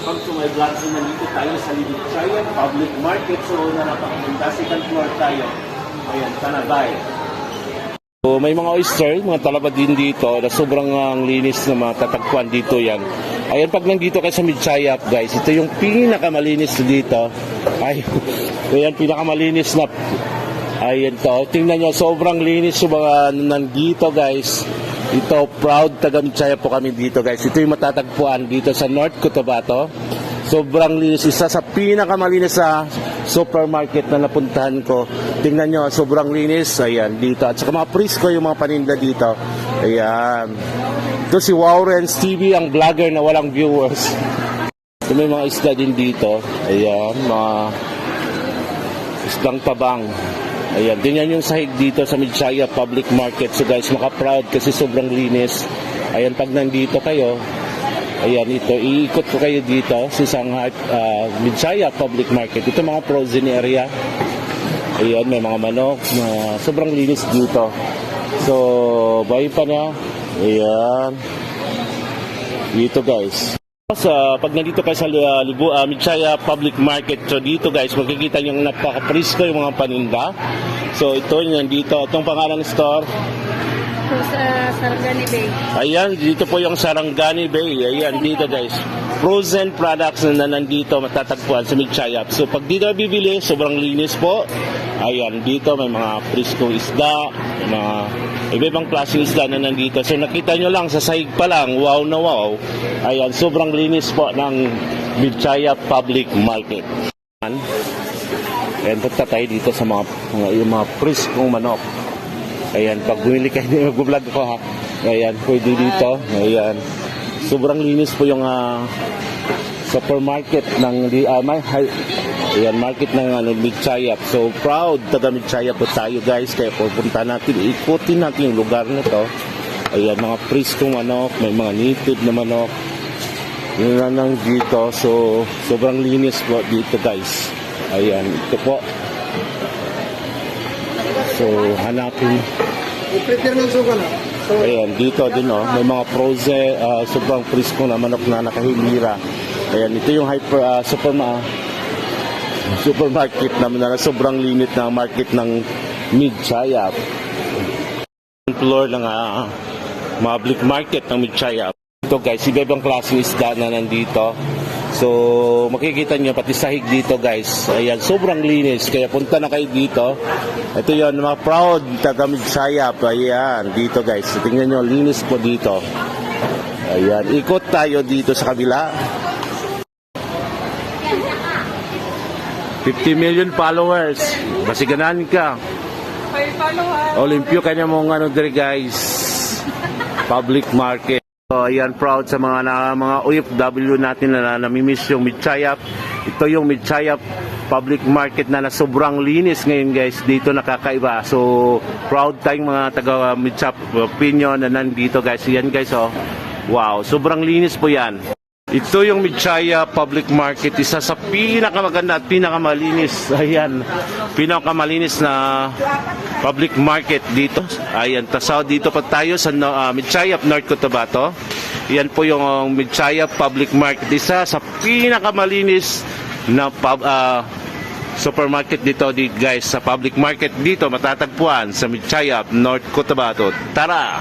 Welcome to my vlog. So, nandito tayo sa Lidichayan Public Market. So, napakaganda. Second floor tayo. Ayan, Tanabay. So, may mga oyster, mga talaba din dito na sobrang linis na matatagpuan dito yan. Ayan, pag nandito kayo sa Midchayap, guys, ito yung pinakamalinis dito. Ay, ayan, pinakamalinis na. Ayan to. Tingnan nyo, sobrang linis yung mga nandito, guys. Ito, proud taga Midchayap po kami dito, guys. Ito yung matatagpuan dito sa North Cotabato. Sobrang linis. Isa sa pinakamalinis sa supermarket na napuntahan ko. Tingnan nyo, sobrang linis. Ayan, dito. At saka mga Prisco yung mga paninda dito. Ayan. Ito si Wowrens TV, ang vlogger na walang viewers. Ito may mga isda din dito. Ayan, mga isdang tabang. Ayan, tingnan yung sahig dito sa Midchayap Public Market. So guys, maka-proud kasi sobrang linis. Ayan, pag nandito kayo, ayan, ito, iikot ko kayo dito sa isang Midchayap Public Market. Ito mga frozen area. Ayan, may mga manok. Sobrang linis dito. So, bahay pa na. Ayan. Dito guys. Pag nandito kayo sa Midchayap Public Market, so dito guys, makikita nyo napaka-Prisco yung mga paninda. So ito, nandito, itong pangalang store. So, sa Sarangani Bay. Ayan, dito po yung Sarangani Bay. Ayan, dito guys. Frozen products na nandito matatagpuan sa Midchayap. So pag dito bibili, sobrang linis po. Ayan, dito may mga Prisco isda, may mga iba-ibang klaseng isda na nandito. So nakita nyo lang, sa sahig pa lang, wow na wow. Ayan, sobrang linis po ng Midchayap Public Market. Ayan, punta tayo dito sa mga Prisco manok. Ayan, pag bumili kayo, mag-vlog ko ha. Ayan, pwede dito. Ayan, sobrang linis po yung supermarket ng ayan, market ng Midchayap. So proud taga Midchayap po tayo guys. Kaya pupunta natin, ikutin natin yung lugar na to. Ayan, mga Prisco manok, may mga native na manok. Yun na lang dito. So sobrang linis po dito guys. Ayan, ito po. So hanapin. I-prepare ng suka na. Ayan, dito din may mga frozen, sobrang Prisco na manok na nakahilira. Ayan, ito yung supermarket naman na sobrang limit na market ng Midchayap. Floor ng public market ng Midchayap. Ito guys, iba-ibang klaseng isda na nandito. So, makikita nyo pati sahig dito guys. Ayan, sobrang linis. Kaya punta na kayo dito. Ito yon, mga proud taga Midchayap. Ayan, dito guys. Tingnan nyo, linis po dito. Ayan, ikot tayo dito sa kabila. 50 million followers. Basiganan ka. 5 followers. Olimpio kanya mong dire guys. Public market. So, ayan, proud sa mga OFW natin na namimiss yung Midchayap. Ito yung Midchayap Public Market na sobrang linis ngayon guys. Dito nakakaiba. So, proud tayong mga taga Midchayap opinion na nandito guys. Ayan guys, oh. Wow, sobrang linis po yan. Ito yung Midchayap Public Market, isa sa pinakamaganda at pinakamalinis. Ayan, pinakamalinis na public market dito. Ayan, tasaw dito pa tayo sa Midchayap, North Cotabato. Ayan po yung Midchayap Public Market, isa sa pinakamalinis na supermarket dito guys. Sa public market dito matatagpuan sa Midchayap, North Cotabato. Tara!